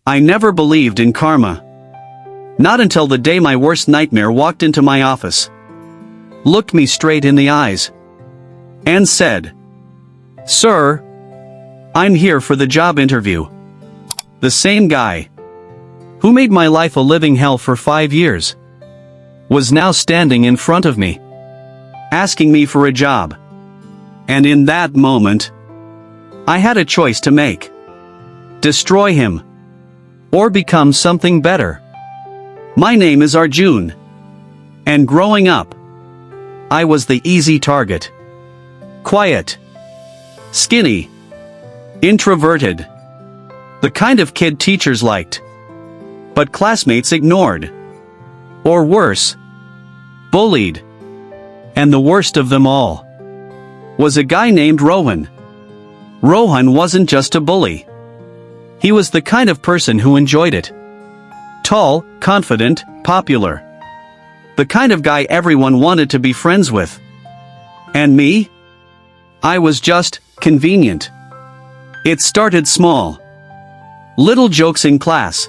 I never believed in karma. Not until the day my worst nightmare walked into my office, looked me straight in the eyes, and said, "Sir, I'm here for the job interview." The same guy who made my life a living hell for 5 years was now standing in front of me, asking me for a job. And in that moment, I had a choice to make: destroy him, or become something better. My name is Arjun, and growing up, I was the easy target. Quiet, skinny, introverted. The kind of kid teachers liked, but classmates ignored. Or worse, bullied. And the worst of them all was a guy named Rohan. Rohan wasn't just a bully. He was the kind of person who enjoyed it. Tall, confident, popular. The kind of guy everyone wanted to be friends with. And me? I was just convenient. It started small. Little jokes in class.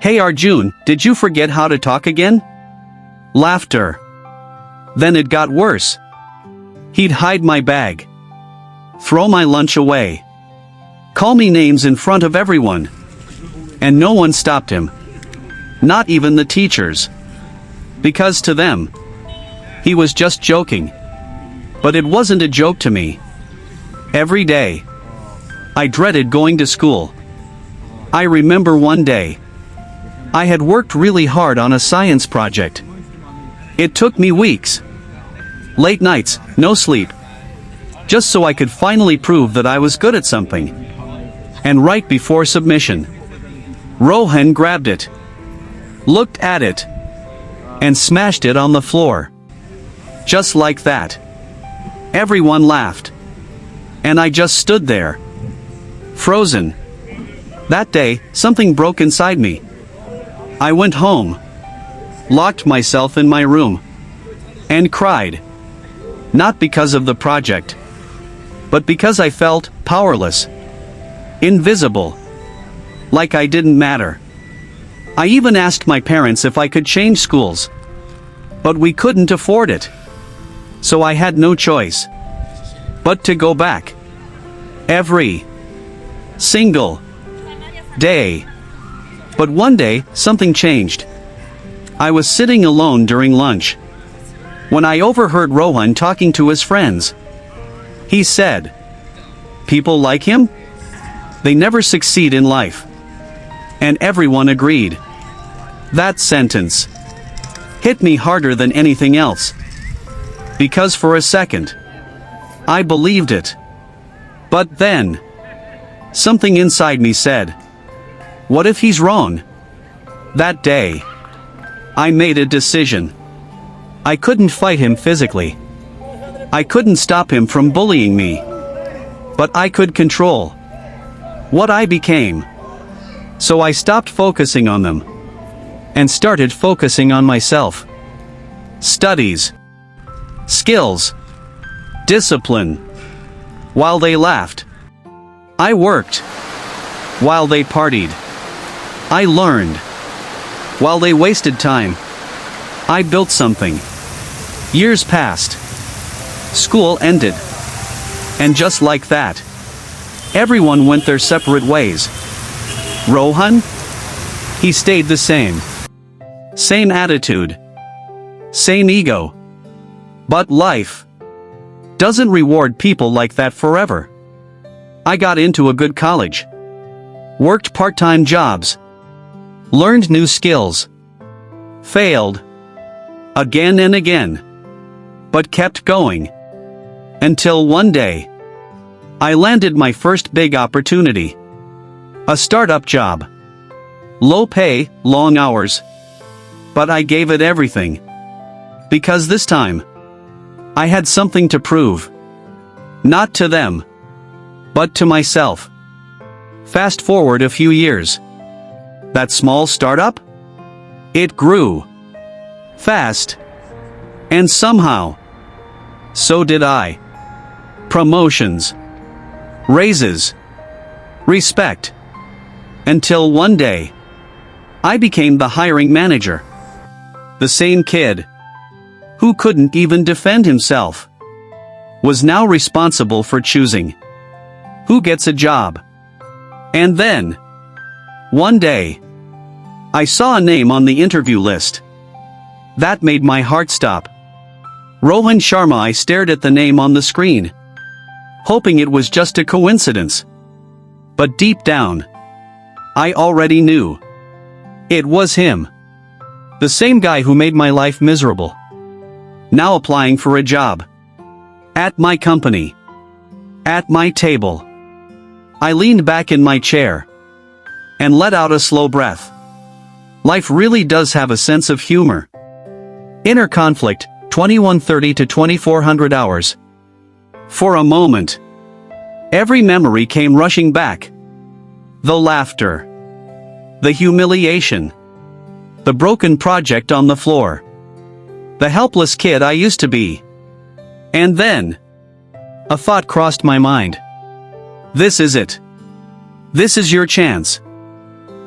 "Hey Arjun, did you forget how to talk again?" Laughter. Then it got worse. He'd hide my bag, throw my lunch away, call me names in front of everyone. And no one stopped him. Not even the teachers. Because to them, he was just joking. But it wasn't a joke to me. Every day, I dreaded going to school. I remember one day, I had worked really hard on a science project. It took me weeks. Late nights, no sleep. Just so I could finally prove that I was good at something. And right before submission, Rohan grabbed it, looked at it, and smashed it on the floor. Just like that. Everyone laughed. And I just stood there, frozen. That day, something broke inside me. I went home, locked myself in my room, and cried. Not because of the project, but because I felt powerless, invisible, like I didn't matter. I even asked my parents if I could change schools, but we couldn't afford it. So I had no choice but to go back. Every single day. But one day, something changed. I was sitting alone during lunch when I overheard Rohan talking to his friends. He said, "People like him? They never succeed in life." And everyone agreed. That sentence hit me harder than anything else. Because for a second, I believed it. But then, something inside me said, what if he's wrong? That day, I made a decision. I couldn't fight him physically. I couldn't stop him from bullying me. But I could control what I became. So I stopped focusing on them and started focusing on myself. Studies, skills, discipline. While they laughed, I worked. While they partied, I learned. While they wasted time, I built something. Years passed. School ended. And just like that, everyone went their separate ways. Rohan? He stayed the same. Same attitude. Same ego. But life doesn't reward people like that forever. I got into a good college. Worked part-time jobs. Learned new skills. Failed. Again and again. But kept going. Until one day, I landed my first big opportunity. A startup job. Low pay, long hours. But I gave it everything. Because this time, I had something to prove. Not to them, but to myself. Fast forward a few years. That small startup? It grew. Fast. And somehow, so did I. Promotions. Raises. Respect. Until one day, I became the hiring manager. The same kid, who couldn't even defend himself, was now responsible for choosing who gets a job. And then, one day, I saw a name on the interview list. That made my heart stop. Rohan Sharma. I stared at the name on the screen, hoping it was just a coincidence. But deep down, I already knew. It was him. The same guy who made my life miserable. Now applying for a job. At my company. At my table. I leaned back in my chair and let out a slow breath. Life really does have a sense of humor. Inner conflict, 2130 to 2400 hours. For a moment, every memory came rushing back. The laughter. The humiliation. The broken project on the floor. The helpless kid I used to be. And then, a thought crossed my mind. This is it. This is your chance.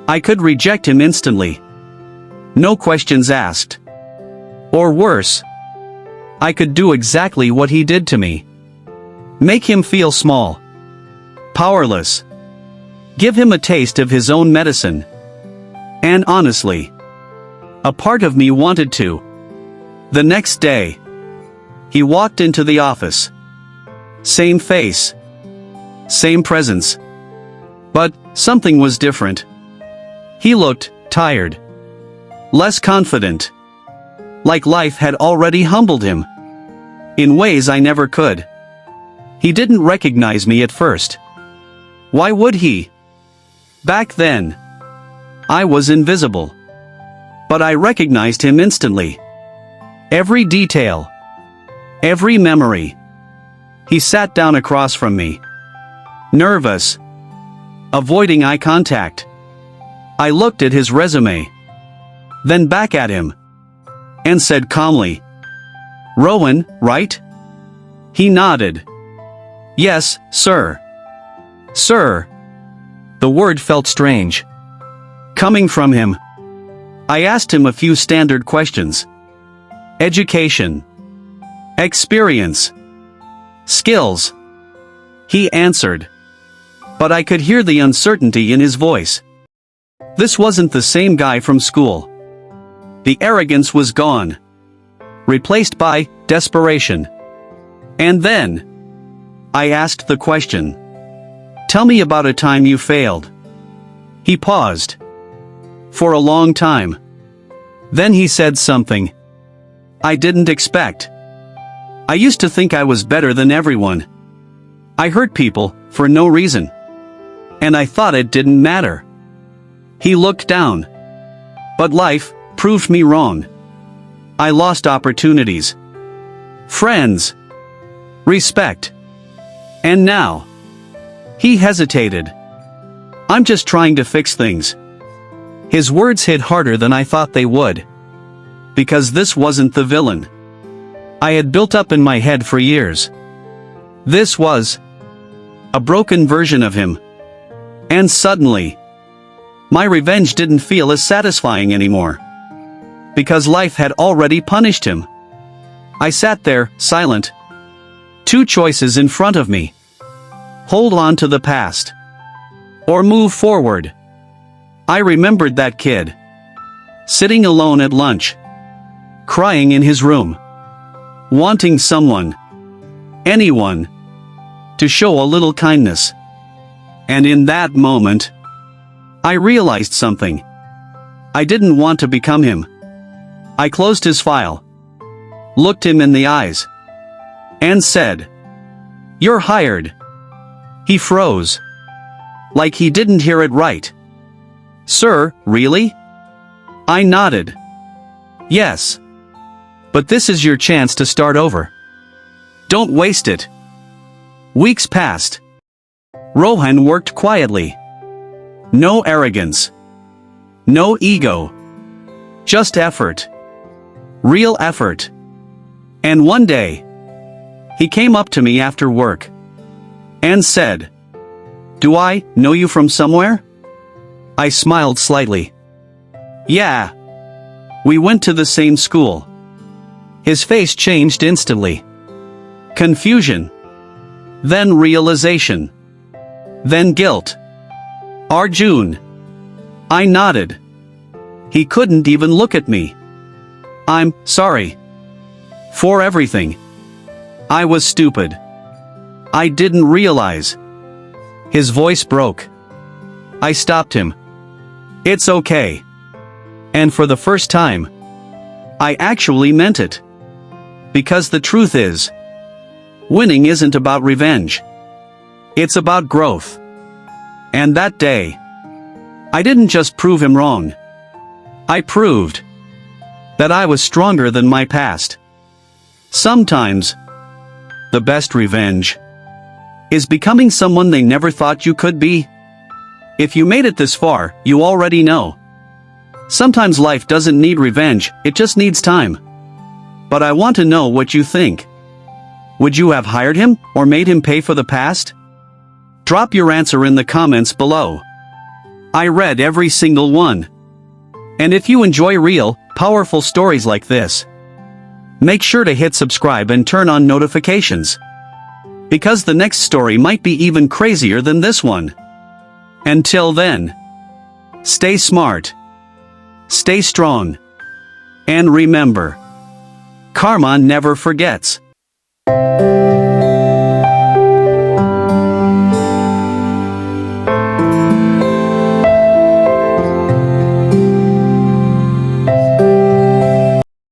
I could reject him instantly. No questions asked. Or worse, I could do exactly what he did to me. Make him feel small. Powerless. Give him a taste of his own medicine. And honestly, a part of me wanted to. The next day, he walked into the office. Same face. Same presence. But something was different. He looked tired. Less confident. Like life had already humbled him. In ways I never could. He didn't recognize me at first. Why would he? Back then, I was invisible. But I recognized him instantly. Every detail. Every memory. He sat down across from me. Nervous. Avoiding eye contact. I looked at his resume. Then back at him. And said calmly, "Rohan, right?" He nodded. "Yes, sir." Sir. The word felt strange. Coming from him. I asked him a few standard questions. Education. Experience. Skills. He answered. But I could hear the uncertainty in his voice. This wasn't the same guy from school. The arrogance was gone. Replaced by desperation. And then, I asked the question. "Tell me about a time you failed." He paused. For a long time. Then he said something I didn't expect. I used to think I was better than everyone. I hurt people, for no reason. And I thought it didn't matter. He looked down. But life proved me wrong. I lost opportunities. Friends. Respect. And now. He hesitated. "I'm just trying to fix things." His words hit harder than I thought they would. Because this wasn't the villain I had built up in my head for years. This was a broken version of him. And suddenly, my revenge didn't feel as satisfying anymore. Because life had already punished him. I sat there, silent. Two choices in front of me. Hold on to the past. Or move forward. I remembered that kid. Sitting alone at lunch. Crying in his room. Wanting someone. Anyone. To show a little kindness. And in that moment, I realized something. I didn't want to become him. I closed his file. Looked him in the eyes. And said, "You're hired." He froze. Like he didn't hear it right. "Sir, really?" I nodded. "Yes. But this is your chance to start over. Don't waste it." Weeks passed. Rohan worked quietly. No arrogance. No ego. Just effort. Real effort. And one day, he came up to me after work. And said, "Do I know you from somewhere?" I smiled slightly. Yeah. We went to the same school. His face changed instantly. Confusion. Then realization. Then guilt. Arjun. I nodded. He couldn't even look at me. I'm sorry. For everything. I was stupid. I didn't realize. His voice broke. I stopped him. It's okay. And for the first time, I actually meant it. Because the truth is, winning isn't about revenge. It's about growth. And that day, I didn't just prove him wrong. I proved that I was stronger than my past. Sometimes, the best revenge is becoming someone they never thought you could be. If you made it this far, you already know. Sometimes life doesn't need revenge, it just needs time. But I want to know what you think. Would you have hired him, or made him pay for the past? Drop your answer in the comments below. I read every single one. And if you enjoy real, powerful stories like this, make sure to hit subscribe and turn on notifications. Because the next story might be even crazier than this one. Until then, stay smart, stay strong, and remember, karma never forgets.